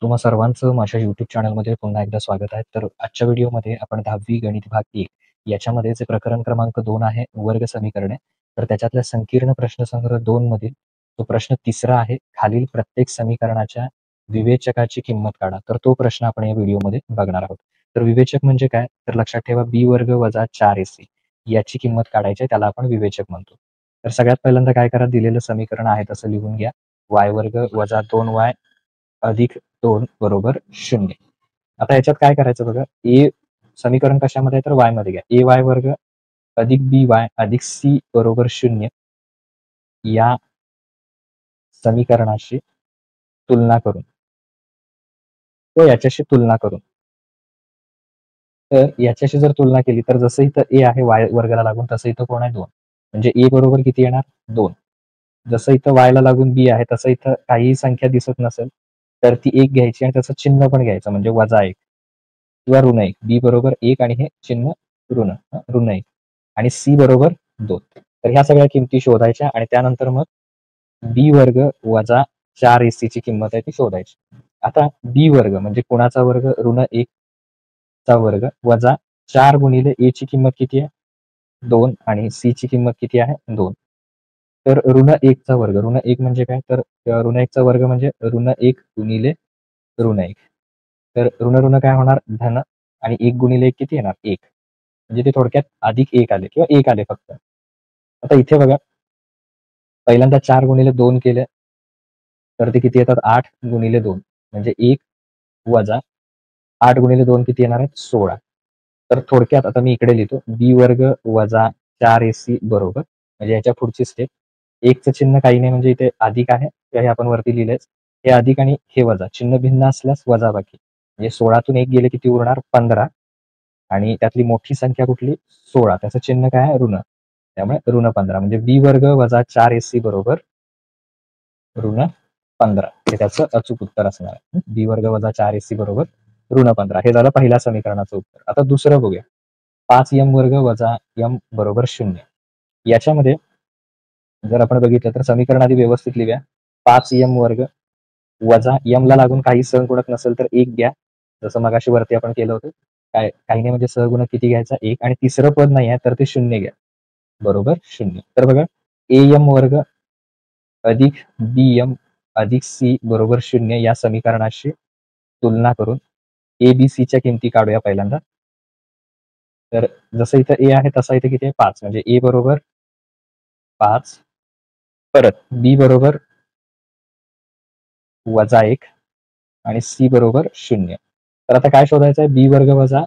तुम्हा सर्वांचं माझ्या YouTube चॅनलमध्ये पुन्हा एकदा स्वागत आहे. तर आजच्या व्हिडिओमध्ये आपण 10वी गणित भाग 1 याच्यामध्ये जे प्रकरण क्रमांक 2 आहे वर्ग समीकरणे, तर त्याच्यातल्या संकीर्ण प्रश्नसंग्रह 2 मधील तो प्रश्न तिसरा आहे. खालील प्रत्येक समीकरणाच्या विवेचकाची किंमत काढा. तर तो प्रश्न आपण या व्हिडिओमध्ये बघणार आहोत. तर विवेचक म्हणजे काय? तर लक्षात ठेवा b वर्ग वजा 4ac याची किंमत काढायची आहे, त्याला आपण विवेचक म्हणतो. तर सगळ्यात पहिल्यांदा काय करा, दिलेलं समीकरण आहे तसं लिहून घ्या. y वर्ग वजा 2y अधिक 2 बरोबर 0. आता याच्यात काय करायचं बघा, ए समीकरण कशामध्ये आहे तर वाय मध्ये घ्या. ए वाय वर्ग अधिक बी वाय अधिक सी बरोबर 0 या समीकरणाशी तुलना करून व याच्याशी तुलना करून, तर याच्याशी जर तुलना केली तर जसं इथं ए आहे वाय वर्गाला लागून, तसं इथं कोण आहे 2. म्हणजे ए बरोबर किती येणार 2. जसं इथं वाय ला लागून बी आहे तसं इथं काहीही संख्या दिसत नसेल तर ती 1 घ्यायची आणि त्याचं चिन्ह पण घ्यायचं, म्हणजे -1 किंवा ऋण 1. बी बरोबर 1 आणि हे चिन्ह ऋण 1 आणि सी बरोबर 2. तर ह्या सगळ्या किमती शोधायच्या आणि त्यानंतर मग बी वर्ग वजा 4ac ची किंमत आहे ती शोधायची. आता बी वर्ग म्हणजे कोणाचा वर्ग? ऋण 1 चा वर्ग वजा 4 गुणिले ए ची किंमत किती आहे 2 आणि सी ची किंमत किती आहे 2. तर ऋण 1 चा वर्ग, ऋण 1 म्हणजे काय? तर ऋण 1 चा वर्ग म्हणजे ऋण 1 गुणिले ऋण 1. तर ऋण ऋण काय होणार? धन आणि 1 गुणिले 1 किती येणार 1. म्हणजे ते थोडक्यात अधिक 1 आले किंवा 1 आले फक्त. आता इथे बघा, पहिल्यांदा 4 गुणिले 2 केले तर ते किती येतात 8 गुणिले 2 म्हणजे 1 वजा 8 गुणिले 2 किती येणार आहेत 16. तर थोडक्यात आता मी इकडे लिहितो बी वर्ग वजा 4ac बरोबर, म्हणजे याच्या पुढची स्टेप. एकचं चिन्ह काही नाही म्हणजे इथे अधिक आहे, हे आपण वरती लिहिलेच. हे अधिक आणि हे वजा, चिन्ह भिन्न असल्यास वजाबाकी, म्हणजे 16तून 1 गेले किती उरणार 15 आणि त्यातली मोठी संख्या कुठली 16, त्याचं चिन्ह काय आहे ऋण, त्यामुळे ऋण 15 म्हणजे बी वर्ग वजा 4ac बरोबर ऋण 15 हे त्याचं अचूक उत्तर असणार आहे. बी वर्ग वजा 4ac बरोबर ऋण 15 हे झालं पहिल्या समीकरणाचं उत्तर. आता दुसरं बघूया. 5m वर्ग वजा m बरोबर 0. याच्यामध्ये जर आपण बघितलं तर समीकरण आधी व्यवस्थित लिहूया. 5m वर्ग वजा m ला लागून काही सहगुणक नसेल तर 1 घ्या, जसं मगाशी वरती आपण केलं होतं. काय काही नाही म्हणजे सहगुणक किती घ्यायचा 1 आणि तिसरं पद नाही आहे तर ते 0 घ्या बरोबर 0. तर बघा am वर्ग अधिक bm अधिक c बरोबर 0 या समीकरणाशी तुलना करून एबीसीच्या किमती काढूया पहिल्यांदा. तर जसं इथं ए आहे तसा इथे किती आहे 5, म्हणजे ए बरोबर 5, परत बी बरोबर -1 आणि सी बरोबर 0. तर आता काय शोधायचं आहे? बी वर्ग वजा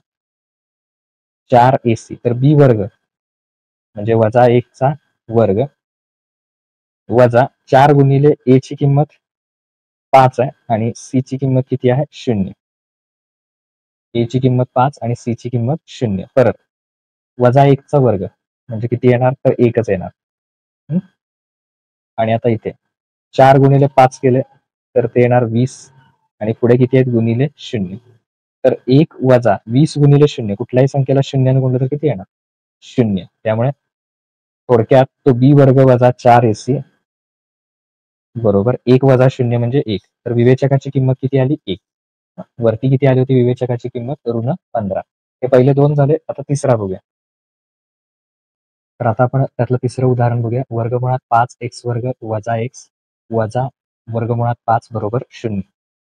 4ac. तर बी वर्ग म्हणजे -1 चा वर्ग वजा 4 गुणिले ए ची किंमत 5 आहे आणि सी ची किंमत किती आहे 0. ए ची किंमत 5 आणि सी ची किंमत 0. परत -1 चा वर्ग म्हणजे किती येणार तर 1च येणार. आणि आता इथे 4 गुणिले 5 केले तर ते येणार 20 आणि पुढे किती आहेत गुणिले 0. तर 1 वजा 20 गुणिले 0, कुठल्याही संख्येला 0 ने गुणलं तर किती येणार 0. त्यामुळे थोडक्यात तो बी वर्ग वजा 4ac बरोबर 1 वजा 0 म्हणजे 1. तर विवेचकाची किंमत किती आली 1. वरती किती आली होती विवेचकाची किंमत ऋण 15. हे पहिले 2 झाले. आता तिसरा बघूया. तर आता आपण त्यातलं तिसरं उदाहरण बघूया. वर्गमुळात 5x वर्ग वजा x वजा वर्गमुळात 5 बरोबर 0.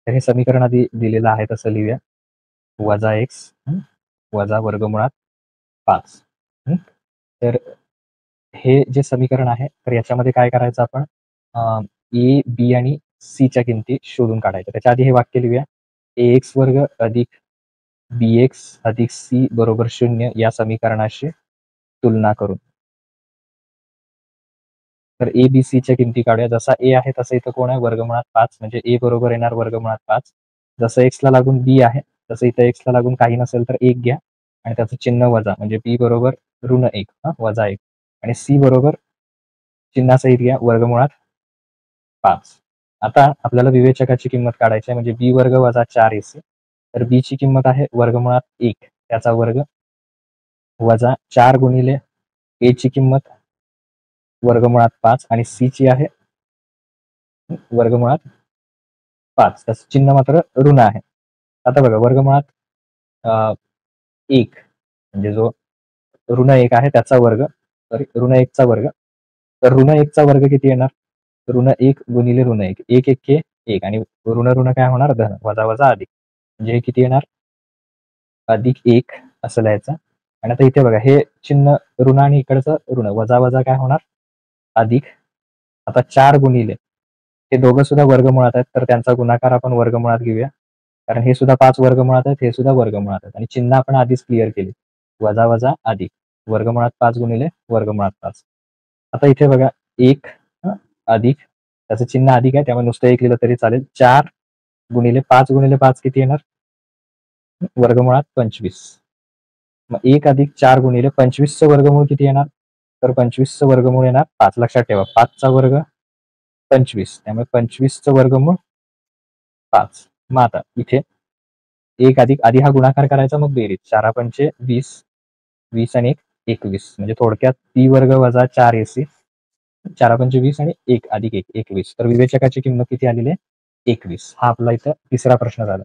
तर हे समीकरण आधी दिलेलं आहे तसं लिहूया. वजा x वजा वर्गमुळात 5. तर हे जे समीकरण आहे तर याच्यामध्ये काय करायचं आपण, ए बी आणि सी च्या किमती शोधून काढायच्या. त्याच्या आधी हे वाक्य लिहूया. ax वर्ग अधिक bx अधिक c बरोबर 0 या समीकरणाशी तुलना करून. तर ए बी सी च्या किमती काढूया. जसा ए आहे तसं इथं कोण आहे वर्गमुळात 5, म्हणजे ए बरोबर येणार वर्गमुळात 5. जसं एक्स ला लागून बी आहे तसं इथं एक्स ला लागून काही नसेल तर 1 घ्या आणि त्याचं चिन्ह वजा, म्हणजे बी बरोबर ऋण 1 वजा 1 आणि सी बरोबर चिन्हासहित घ्या वर्गमुळात 5. आता आपल्याला विवेचकाची किंमत काढायची आहे, म्हणजे बी वर्ग वजा 4ac. तर बी ची किंमत आहे वर्गमुळात 1 त्याचा वर्ग वजा 4 गुणिले ए ची किंमत वर्गमुळात 5 आणि सी ची आहे वर्गमुळात 5, त्याचं चिन्ह मात्र ऋण आहे. आता बघा वर्गमुळात 1 म्हणजे जो ऋण 1 आहे त्याचा वर्ग, सॉरी ऋण 1 चा वर्ग. तर ऋण 1 चा वर्ग किती येणार? ऋण 1 गुणिले ऋण 1. 1 एके 1 आणि ऋण ऋण काय होणार? धन. वजा वजा अधिक. म्हणजे हे किती येणार? अधिक 1 असं लिहायचं. आणि आता इथे बघा हे चिन्ह ऋण आणि इकडचं ऋण वजा वजा काय होणार? अधिक. आता 4 गुणिले हे दोघं सुद्धा वर्गमुळात आहेत, तर त्यांचा गुणाकार आपण वर्गमुळात घेऊया. कारण हे सुद्धा 5 वर्गमुळात आहेत, हे सुद्धा वर्गमुळात आहेत आणि चिन्ह आपण आधीच क्लिअर केले. वजा वजा अधिक. वर्गमुळात 5 गुणिले वर्गमुळात 5. आता इथे बघा 1 अधिक त्याचं चिन्ह अधिक आहे, त्यामुळे नुसतं 1 लिहिलं तरी चालेल. 4 गुणिले 5 किती येणार? वर्गमुळात 25. मग 1 अधिक 4 गुणिले 25चं वर्गमूळ किती येणार? तर 25चं वर्गमूळ येणार 5. लक्षात ठेवा 5चा वर्ग 25, त्यामुळे 25चं वर्गमूळ 5. मग आता इथे 1 अधिक आधी हा गुणाकार करायचा, मग बेरीज. 4 पंचे 20, 20 आणि 1 21. म्हणजे थोडक्यात p वर्ग वजा 4ac. 4 पंचे 20 आणि 1 अधिक 1 21. तर विवेचकाची किंमत किती आलेली आहे? 21. हा आपला इथं तिसरा प्रश्न झाला.